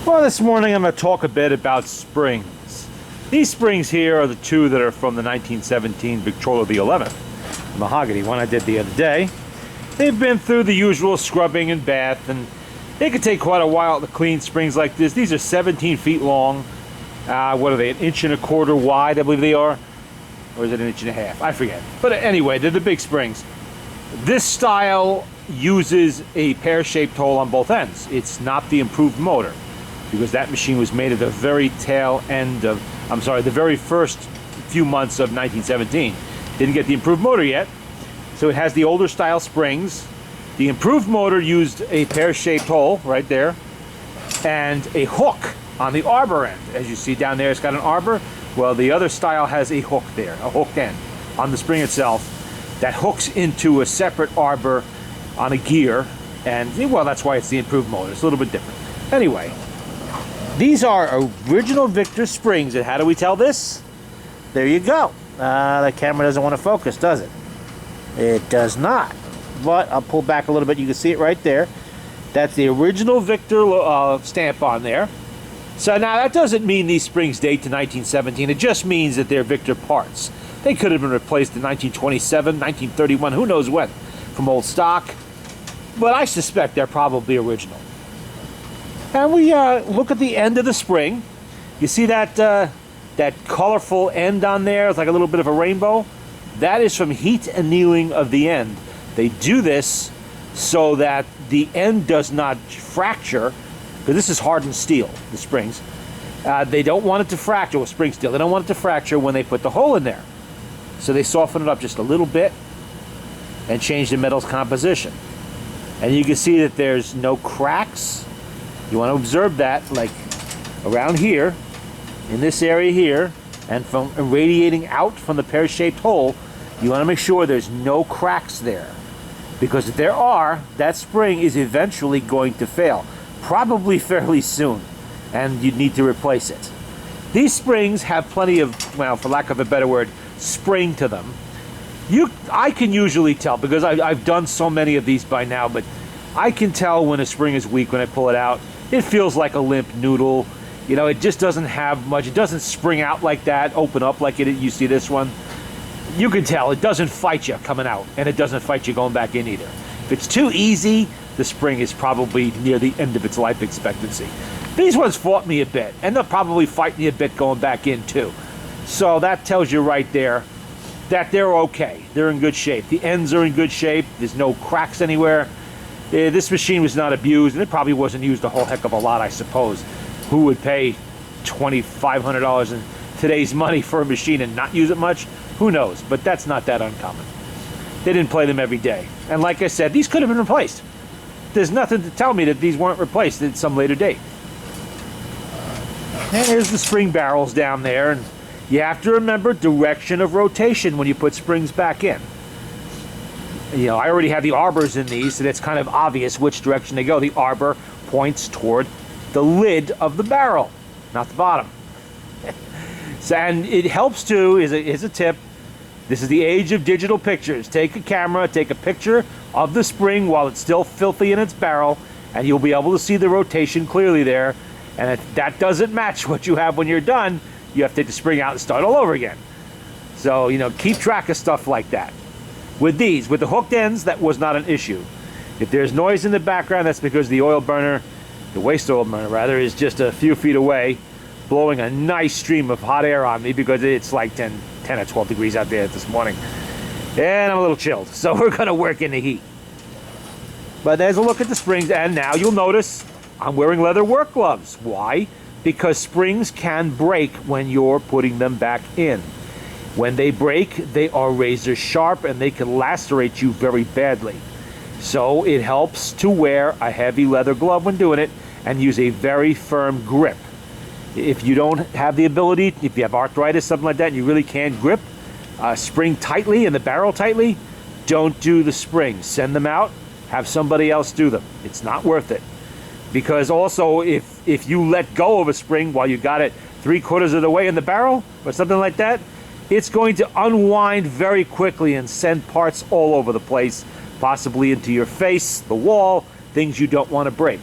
Well, this morning I'm going to talk a bit about springs. These springs here are the two that are from the 1917 Victrola VV-XI mahogany one I did the other day. They've been through the usual scrubbing and bath, and they could take quite a while to clean springs like this. These are 17 feet long. What are they, 1.25 inches wide, I believe they are? Or is it 1.5 inches? I forget. But anyway, they're the big springs. This style uses a pear-shaped hole on both ends. It's not the improved motor, because that machine was made at the very tail end of, the very first few months of 1917. Didn't get the improved motor yet, so it has the older style springs. The improved motor used a pear-shaped hole right there and a hook on the arbor end. As you see down there, it's got an arbor. Well, the other style has a hook there, a hooked end on the spring itself that hooks into a separate arbor on a gear, and well, that's why it's the improved motor. It's a little bit different. Anyway, these are original Victor springs, and how do we tell this? There you go. The camera doesn't want to focus, does it? It does not. But I'll pull back a little bit. You can see it right there. That's the original Victor stamp on there. So now that doesn't mean these springs date to 1917. It just means that they're Victor parts. They could have been replaced in 1927, 1931, who knows when, from old stock. But I suspect they're probably original. And we look at the end of the spring. You see that that colorful end on there? It's like a little bit of a rainbow. That is from heat annealing of the end. They do this so that the end does not fracture, because this is hardened steel, the springs. They don't want it to fracture with spring steel. They don't want it to fracture when they put the hole in there. So they soften it up just a little bit and change the metal's composition. And you can see that there's no cracks. You want to observe that, like around here, in this area here, and from radiating out from the pear-shaped hole, you want to make sure there's no cracks there. Because if there are, that spring is eventually going to fail. Probably fairly soon. And you'd need to replace it. These springs have plenty of, well, for lack of a better word, spring to them. I can usually tell, because I've done so many of these by now, but I can tell when a spring is weak when I pull it out. It feels like a limp noodle. You know, it just doesn't have much. It doesn't spring out like that, open up like you see this one. You can tell it doesn't fight you coming out, and it doesn't fight you going back in either. If it's too easy, the spring is probably near the end of its life expectancy. These ones fought me a bit, and they'll probably fight me a bit going back in too. So that tells you right there that they're okay. They're in good shape. The ends are in good shape. There's no cracks anywhere. This machine was not abused, and it probably wasn't used a whole heck of a lot, I suppose. Who would pay $2,500 in today's money for a machine and not use it much? Who knows? But that's not that uncommon. They didn't play them every day. And like I said, these could have been replaced. There's nothing to tell me that these weren't replaced at some later date. And here's the spring barrels down there, and you have to remember direction of rotation when you put springs back in. You know, I already have the arbors in these, so that's kind of obvious which direction they go. The arbor points toward the lid of the barrel, not the bottom. So, and it helps too, is a tip. This is the age of digital pictures. Take a camera, take a picture of the spring while it's still filthy in its barrel, and you'll be able to see the rotation clearly there. And if that doesn't match what you have when you're done, you have to take the spring out and start all over again. So, you know, keep track of stuff like that. With these, with the hooked ends, that was not an issue. If there's noise in the background, that's because the oil burner, the waste oil burner rather, is just a few feet away, blowing a nice stream of hot air on me because it's like 10 or 12 degrees out there this morning. And I'm a little chilled, so we're gonna work in the heat. But there's a look at the springs, and now you'll notice I'm wearing leather work gloves. Why? Because springs can break when you're putting them back in. When they break, they are razor sharp and they can lacerate you very badly. So it helps to wear a heavy leather glove when doing it and use a very firm grip. If you don't have the ability, if you have arthritis, something like that, and you really can't grip spring tightly and the barrel tightly, don't do the springs. Send them out, have somebody else do them. It's not worth it. Because also, if you let go of a spring while you got it 3/4 of the way in the barrel or something like that, it's going to unwind very quickly and send parts all over the place, possibly into your face, the wall, things you don't want to break.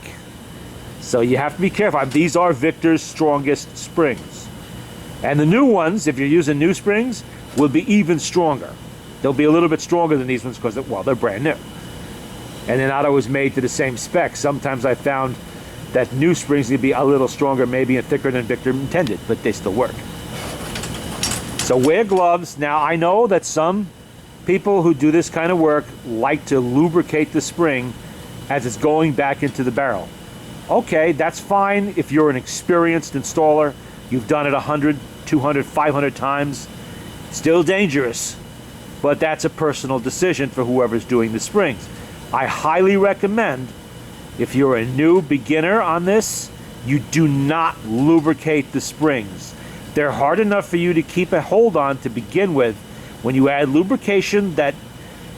So you have to be careful. These are Victor's strongest springs. And the new ones, if you're using new springs, will be even stronger. They'll be a little bit stronger than these ones because, well, they're brand new. And they're not always made to the same spec. Sometimes I found that new springs need to be a little stronger, maybe, and thicker than Victor intended, but they still work. So wear gloves. Now, I know that some people who do this kind of work like to lubricate the spring as it's going back into the barrel. Okay, that's fine if you're an experienced installer. You've done it 100, 200, 500 times. Still dangerous, but that's a personal decision for whoever's doing the springs. I highly recommend, if you're a new beginner on this, you do not lubricate the springs. They're hard enough for you to keep a hold on to begin with. When you add lubrication, that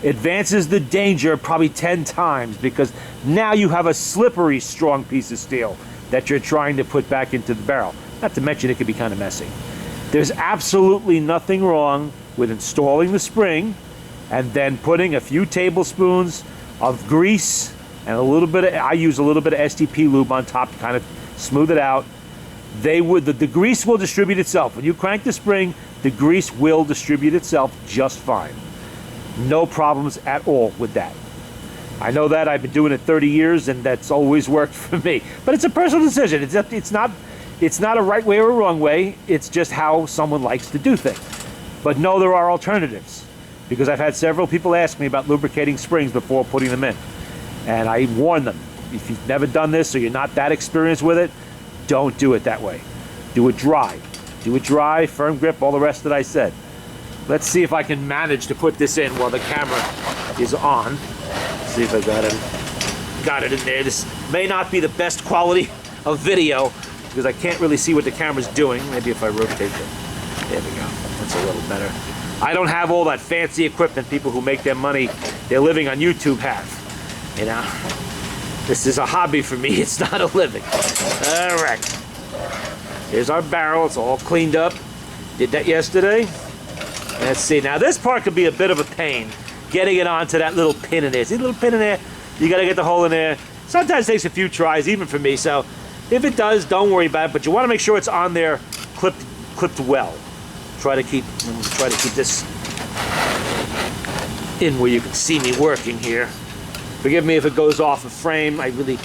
advances the danger probably 10 times, because now you have a slippery, strong piece of steel that you're trying to put back into the barrel. Not to mention it could be kind of messy. There's absolutely nothing wrong with installing the spring and then putting a few tablespoons of grease and a little bit of, I use a little bit of STP lube on top to kind of smooth it out. The grease will distribute itself. When you crank the spring, the grease will distribute itself just fine. No problems at all with that. I know that. I've been doing it 30 years, and that's always worked for me. But it's a personal decision. It's not a right way or a wrong way. It's just how someone likes to do things. But no, there are alternatives, because I've had several people ask me about lubricating springs before putting them in. And I warn them, if you've never done this or you're not that experienced with it, don't do it that way. Do it dry. Do it dry, firm grip, all the rest that I said. Let's see if I can manage to put this in while the camera is on. Let's see if I got it in there. This may not be the best quality of video because I can't really see what the camera's doing. Maybe if I rotate it. There we go. That's a little better. I don't have all that fancy equipment people who make their money, their living on YouTube have. You know, this is a hobby for me. It's not a living. All right. Here's our barrel. It's all cleaned up. Did that yesterday. Let's see. Now, this part could be a bit of a pain, getting it onto that little pin in there. See the little pin in there? You got to get the hole in there. Sometimes it takes a few tries, even for me. So if it does, don't worry about it. But you want to make sure it's on there, clipped well. Try to keep this in where you can see me working here. Forgive me if it goes off of frame. I really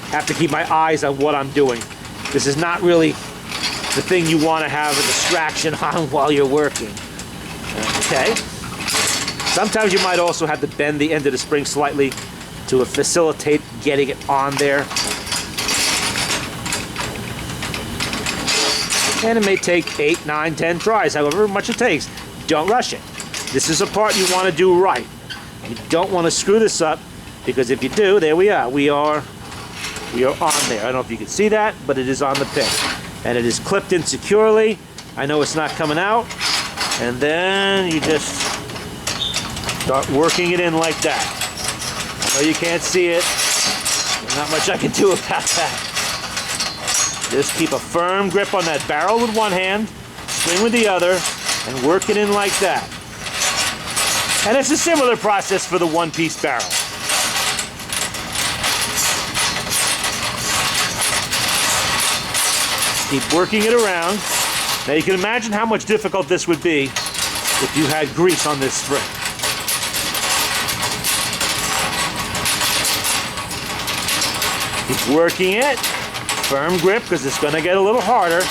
have to keep my eyes on what I'm doing. This is not really the thing you want to have a distraction on while you're working. Okay. Sometimes you might also have to bend the end of the spring slightly to facilitate getting it on there. And it may take 8, 9, 10 tries, however much it takes. Don't rush it. This is a part you want to do right. You don't want to screw this up, because if you do, there we are. We are on there. I don't know if you can see that, but it is on the pin. And it is clipped in securely. I know it's not coming out. And then you just start working it in like that. I know you can't see it. There's not much I can do about that. Just keep a firm grip on that barrel with one hand, spring with the other, and work it in like that. And it's a similar process for the one-piece barrel. Keep working it around. Now you can imagine how much difficult this would be if you had grease on this spring. Keep working it. Firm grip, because it's going to get a little harder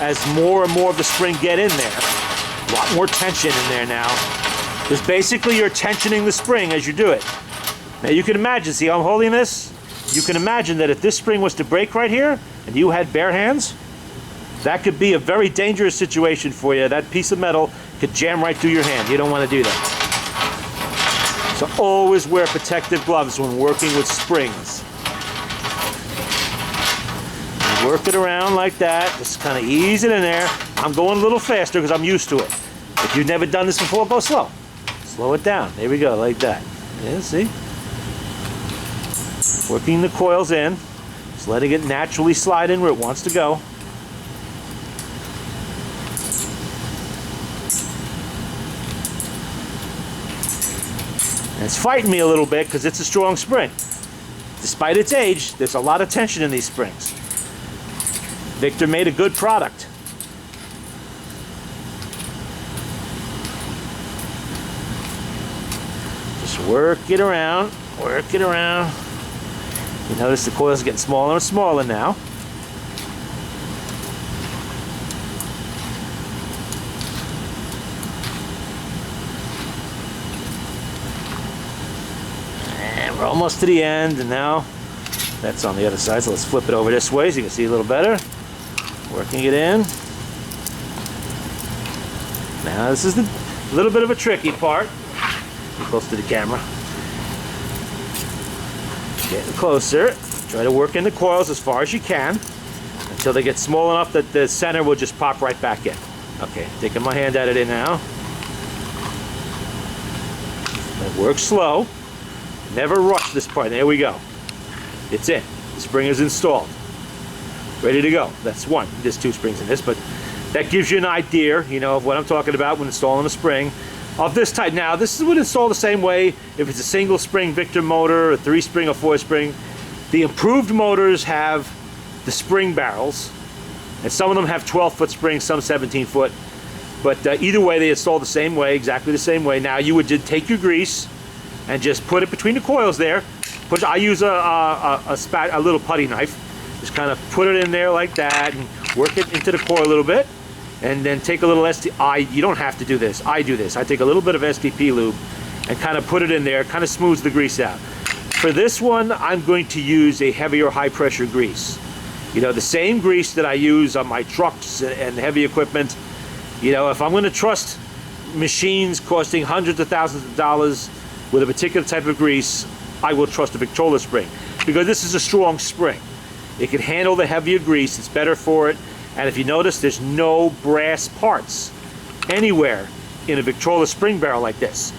as more and more of the spring get in there. A lot more tension in there now. Because basically you're tensioning the spring as you do it. Now you can imagine, see how I'm holding this? You can imagine that if this spring was to break right here and you had bare hands, that could be a very dangerous situation for you. That piece of metal could jam right through your hand. You don't want to do that. So always wear protective gloves when working with springs. Work it around like that. Just kind of ease it in there. I'm going a little faster because I'm used to it. If you've never done this before, go slow. Slow it down. There we go, like that. Yeah, see? Working the coils in. Just letting it naturally slide in where it wants to go. And it's fighting me a little bit because it's a strong spring. The despite its age, there's a lot of tension in these springs. Victor made a good product. Just work it around, work it around. You notice the coil's getting smaller and smaller now. And we're almost to the end, and now that's on the other side, so let's flip it over this way so you can see a little better. Working it in. Now this is the little bit of a tricky part. Get close to the camera. Getting closer. Try to work in the coils as far as you can until they get small enough that the center will just pop right back in. Okay, taking my hand out of there now. Work slow. Never rush this part. There we go. It's in. The spring is installed. Ready to go. That's one. There's two springs in this, but that gives you an idea, you know, of what I'm talking about when installing a spring of this type. Now, this would install the same way if it's a single spring Victor motor, a 3-spring or 4-spring. The improved motors have the spring barrels, and some of them have 12-foot springs, some 17-foot. But either way, they install the same way, exactly the same way. Now, you would just take your grease and just put it between the coils there. I use a little putty knife. Just kind of put it in there like that and work it into the coil a little bit. And then take a little you don't have to do this. I do this. I take a little bit of STP lube and kind of put it in there, kind of smooths the grease out. For this one, I'm going to use a heavier high pressure grease. You know, the same grease that I use on my trucks and heavy equipment. You know, if I'm going to trust machines costing hundreds of thousands of dollars with a particular type of grease, I will trust a Victrola spring, because this is a strong spring. It can handle the heavier grease. It's better for it. And if you notice, there's no brass parts anywhere in a Victrola spring barrel like this.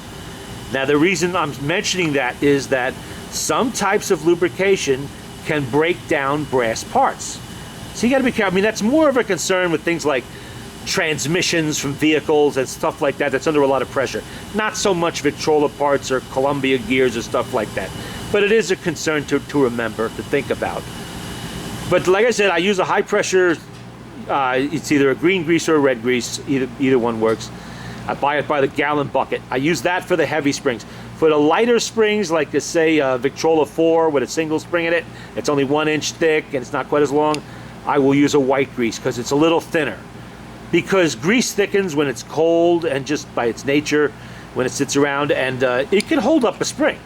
Now, the reason I'm mentioning that is that some types of lubrication can break down brass parts. So you got to be careful. I mean, that's more of a concern with things like transmissions from vehicles and stuff like that. That's under a lot of pressure. Not so much Victrola parts or Columbia gears or stuff like that. But it is a concern to remember, to think about. But like I said, I use a high pressure, it's either a green grease or a red grease, either one works. I buy it by the gallon bucket. I use that for the heavy springs. For the lighter springs, like say Victrola 4 with a single spring in it, it's only 1 inch thick and it's not quite as long, I will use a white grease because it's a little thinner. Because grease thickens when it's cold and just by its nature, when it sits around, and it can hold up a spring.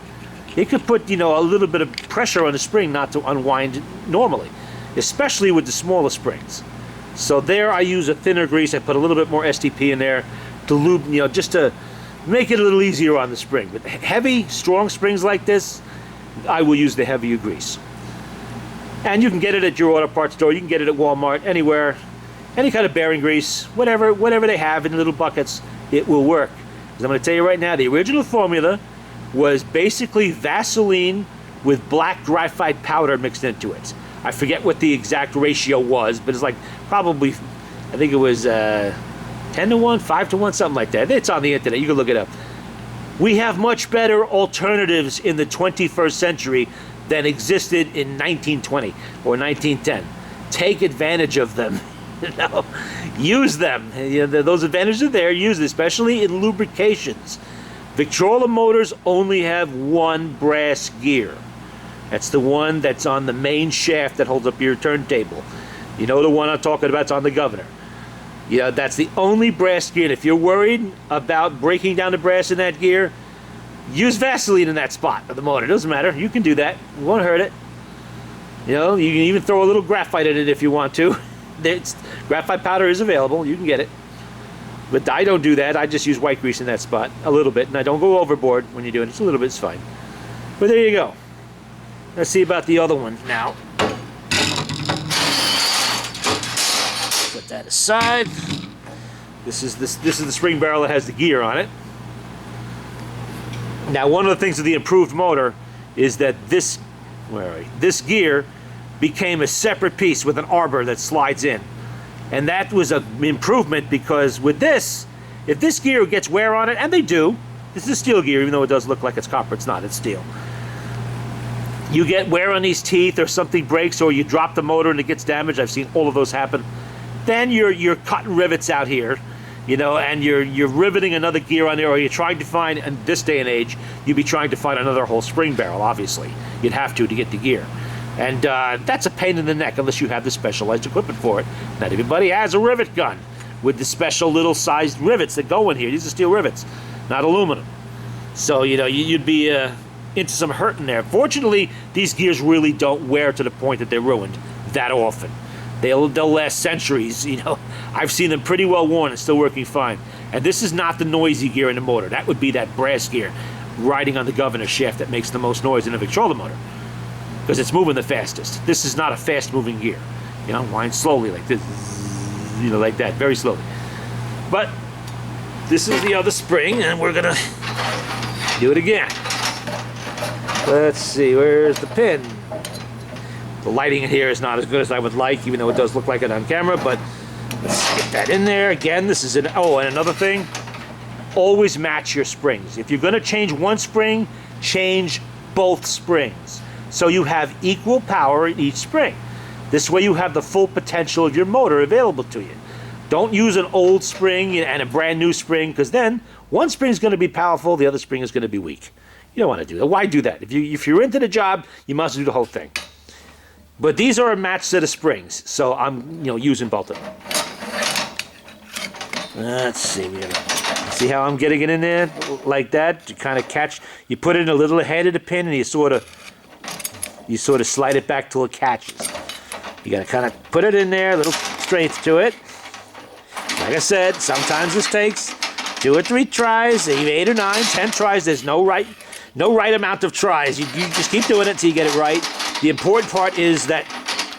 It could put, you know, a little bit of pressure on the spring not to unwind normally, especially with the smaller springs. So there I use a thinner grease. I put a little bit more STP in there to lube, you know, just to make it a little easier on the spring. But heavy, strong springs like this, I will use the heavier grease. And you can get it at your auto parts store. You can get it at Walmart, anywhere. Any kind of bearing grease, whatever they have in little buckets, it will work. Because I'm going to tell you right now, the original formula was basically Vaseline with black graphite powder mixed into it. I forget what the exact ratio was, but it's like probably, I think it was 10 to 1, 5 to 1, something like that. It's on the internet. You can look it up. We have much better alternatives in the 21st century than existed in 1920 or 1910. Take advantage of them. You know, use them. You know, those advantages are there. Use it, especially in lubrications. Victrola motors only have one brass gear. That's the one that's on the main shaft that holds up your turntable. You know the one I'm talking about, it's on the governor. You know, that's the only brass gear. And if you're worried about breaking down the brass in that gear, use Vaseline in that spot of the motor. It doesn't matter. You can do that. It won't hurt it. You know, you can even throw a little graphite in it if you want to. Graphite powder is available. You can get it. But I don't do that. I just use white grease in that spot a little bit. And I don't go overboard when you're doing it. Just a little bit is fine. But there you go. Let's see about the other one now. Put that aside. This is the spring barrel that has the gear on it. Now, one of the things of the improved motor is that this gear became a separate piece with an arbor that slides in. And that was an improvement, because with this, if this gear gets wear on it, and they do, this is steel gear, even though it does look like it's copper, it's not, it's steel. you get wear on these teeth or something breaks or you drop the motor and it gets damaged. I've seen all of those happen. Then you're cutting rivets out here, you know, and you're riveting another gear on there, or you're trying to find, in this day and age, you'd be trying to find another whole spring barrel, obviously. You'd have to get the gear. And that's a pain in the neck unless you have the specialized equipment for it. Not everybody has a rivet gun with the special little sized rivets that go in here. These are steel rivets, not aluminum. So, you know, you'd be into some hurt in there. Fortunately, these gears really don't wear to the point that they're ruined that often. They'll last centuries, you know. I've seen them pretty well worn and still working fine. And this is not the noisy gear in the motor. That would be that brass gear riding on the governor shaft that makes the most noise in a Victrola motor, because it's moving the fastest. This is not a fast-moving gear. You know, wind slowly like this, you know, like that, very slowly. But this is the other spring, and we're gonna do it again. Let's see, where's the pin? The lighting in here is not as good as I would like, even though it does look like it on camera, but let's get that in there. Again, this is oh, and another thing, always match your springs. If you're gonna change one spring, change both springs, so you have equal power in each spring. This way you have the full potential of your motor available to you. Don't use an old spring and a brand new spring, because then one spring is going to be powerful, the other spring is going to be weak. You don't want to do that. Why do that? If you're into the job, you must do the whole thing. But these are a matched set of springs, so I'm using both of them. Let's see. See how I'm getting it in there like that? You kind of catch. You put it in a little ahead of the pin, and you sort of slide it back till it catches. You got to kind of put it in there, a little strength to it. Like I said, sometimes this takes 2 or 3 tries, even 8 or 9, 10 tries. There's no right amount of tries. You just keep doing it until you get it right. The important part is that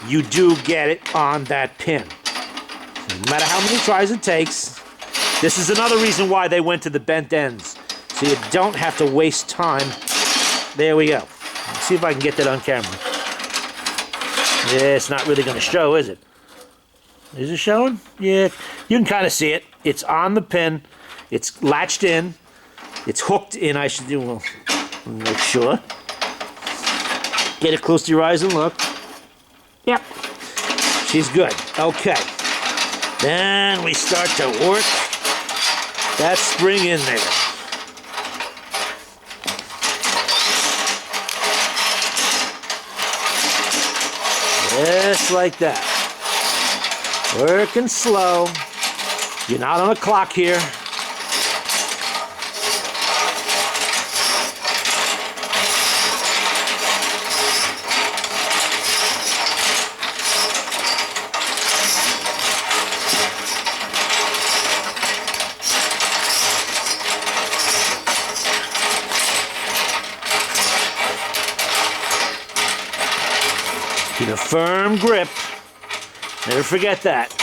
you do get it on that pin. No matter how many tries it takes. This is another reason why they went to the bent ends, so you don't have to waste time. There we go. Let's see if I can get that on camera. Yeah, it's not really going to show, is it? Is it showing? Yeah, you can kind of see it. It's on the pin. It's latched in. It's hooked in. I should do, well, make sure. Get it close to your eyes and look. Yep. She's good. Okay. Then we start to work that spring in there. Just like that. Working slow. You're not on a clock here. Keep a firm grip. Never forget that.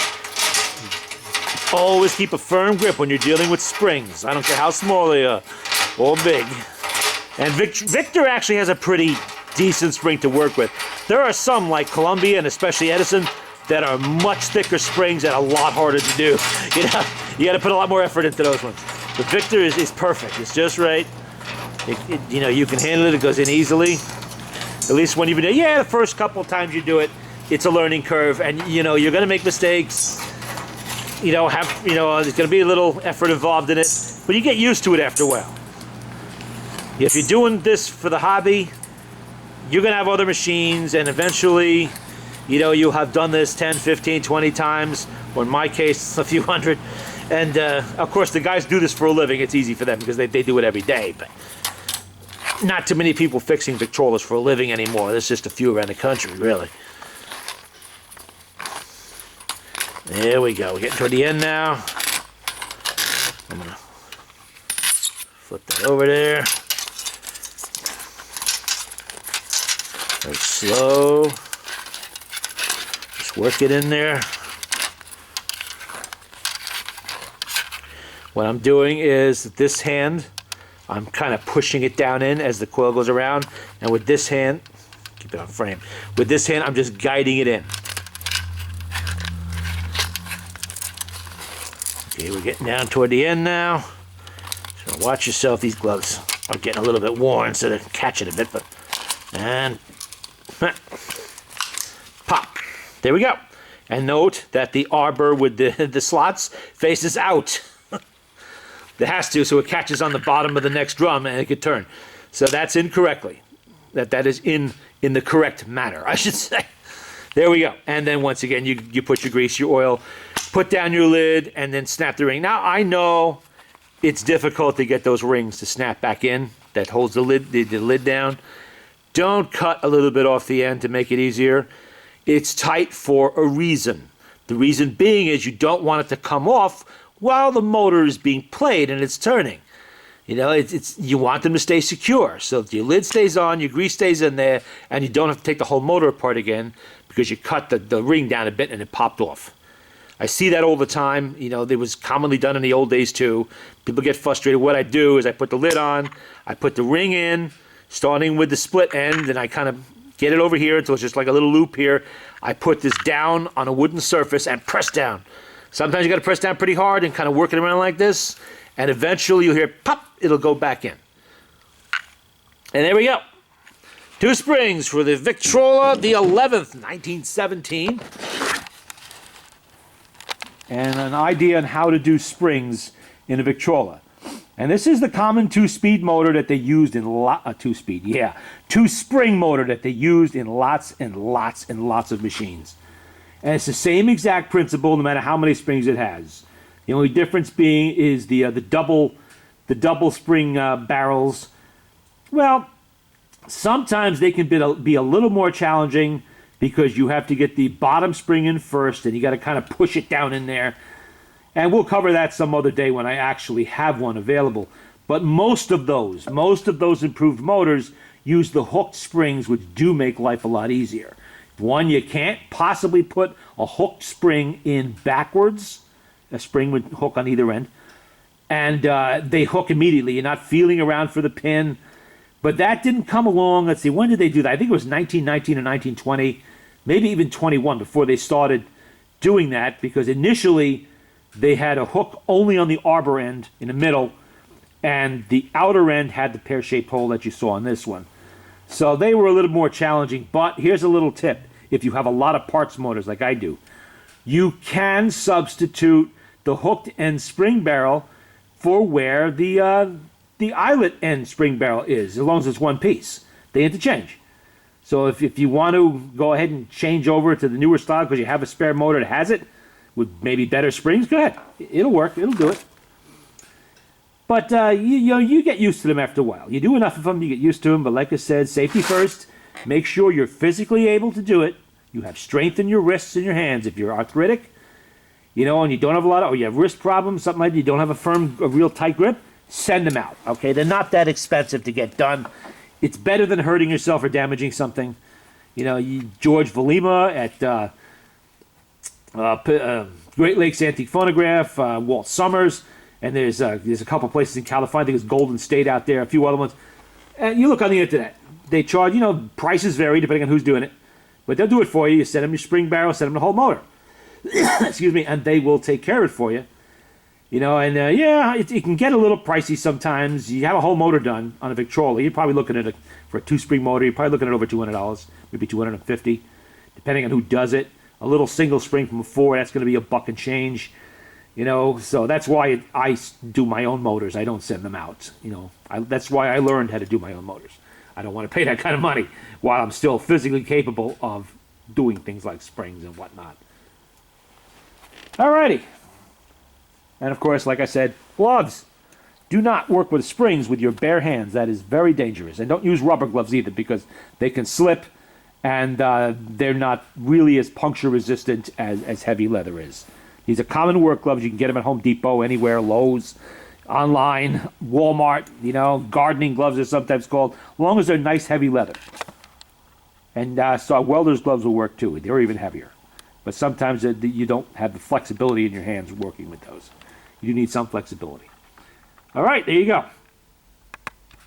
Always keep a firm grip when you're dealing with springs. I don't care how small they are or big. And Victor actually has a pretty decent spring to work with. There are some like Columbia and especially Edison that are much thicker springs and a lot harder to do. You got to put a lot more effort into those ones. But Victor is perfect. It's just right. You can handle it. It goes in easily. At least when you've been doing, the first couple of times you do it, it's a learning curve, and you're going to make mistakes. There's going to be a little effort involved in it, but you get used to it after a while. If you're doing this for the hobby, you're going to have other machines, and eventually, you'll have done this 10, 15, 20 times, or in my case, a few hundred. And of course, the guys do this for a living. It's easy for them because they do it every day, but not too many people fixing Victrolas for a living anymore. There's just a few around the country, really. There we go. We're getting toward the end now. I'm going to flip that over there. Very slow. Just work it in there. What I'm doing is this hand, I'm kind of pushing it down in as the coil goes around, and with this hand, keep it on frame, with this hand I'm just guiding it in. Okay, we're getting down toward the end now, so watch yourself. These gloves are getting a little bit worn, so they're catching a bit, and Pop. There we go. And note that the arbor with the slots faces out. It has to, so it catches on the bottom of the next drum and it could turn. So that's incorrectly. That is in the correct manner, I should say. There we go. And then once again, you put your grease, your oil, put down your lid, and then snap the ring. Now, I know it's difficult to get those rings to snap back in. That holds the lid down. Don't cut a little bit off the end to make it easier. It's tight for a reason. The reason being is you don't want it to come off while the motor is being played and it's turning. You know, you want them to stay secure. So if your lid stays on, your grease stays in there, and you don't have to take the whole motor apart again because you cut the ring down a bit and it popped off. I see that all the time. You know, it was commonly done in the old days too. People get frustrated. What I do is I put the lid on, I put the ring in, starting with the split end, and I kind of get it over here until it's just like a little loop here. I put this down on a wooden surface and press down. Sometimes you got to press down pretty hard and kind of work it around like this, and eventually you'll hear pop, it'll go back in. And there we go. 2 springs for the Victrola VV-XI, 1917. And an idea on how to do springs in a Victrola. And this is the common 2-speed motor that they used in 2-spring motor that they used in lots and lots and lots of machines. And it's the same exact principle no matter how many springs it has. The only difference being is the double spring barrels. Well, sometimes they can be a little more challenging because you have to get the bottom spring in first and you got to kind of push it down in there. And we'll cover that some other day when I actually have one available. But most of those improved motors use the hooked springs, which do make life a lot easier. One, you can't possibly put a hooked spring in backwards. A spring would hook on either end. And they hook immediately. You're not feeling around for the pin. But that didn't come along. Let's see, when did they do that? I think it was 1919 or 1920, maybe even 21 before they started doing that, because initially they had a hook only on the arbor end in the middle, and the outer end had the pear-shaped hole that you saw on this one. So they were a little more challenging, but here's a little tip. If you have a lot of parts motors like I do, you can substitute the hooked end spring barrel for where the eyelet end spring barrel is, as long as it's one piece. They interchange. So if you want to go ahead and change over to the newer style because you have a spare motor that has it, with maybe better springs, go ahead. It'll work. It'll do it. But you get used to them after a while. You do enough of them, you get used to them. But like I said, safety first. Make sure you're physically able to do it. You have strength in your wrists and your hands. If you're arthritic, you know, and you don't have a lot of, or you have wrist problems, something like that, you don't have a real tight grip, send them out. Okay, they're not that expensive to get done. It's better than hurting yourself or damaging something. You know, George Valima at Great Lakes Antique Phonograph, Walt Summers, and there's a couple places in California. I think it's Golden State out there, a few other ones. And you look on the internet. They charge, you know, prices vary depending on who's doing it, but they'll do it for you. You send them your spring barrel, send them the whole motor. Excuse me, and they will take care of it for you. You know, and yeah, it can get a little pricey sometimes. You have a whole motor done on a Victrola. You're probably looking at for a 2-spring motor. You're probably looking at over $200, maybe $250, depending on who does it. A little single spring from a 4, that's going to be $1 and change. You know, so that's why I do my own motors. I don't send them out. You know, that's why I learned how to do my own motors. I don't want to pay that kind of money while I'm still physically capable of doing things like springs and whatnot. Alrighty. And of course, like I said, gloves. Do not work with springs with your bare hands. That is very dangerous. And don't use rubber gloves either, because they can slip, and they're not really as puncture resistant as heavy leather is. These are common work gloves. You can get them at Home Depot, anywhere, Lowe's, online, Walmart, you know, gardening gloves are sometimes called, as long as they're nice heavy leather. And so welder's gloves will work too. They're even heavier. But sometimes you don't have the flexibility in your hands working with those. You do need some flexibility. All right, there you go.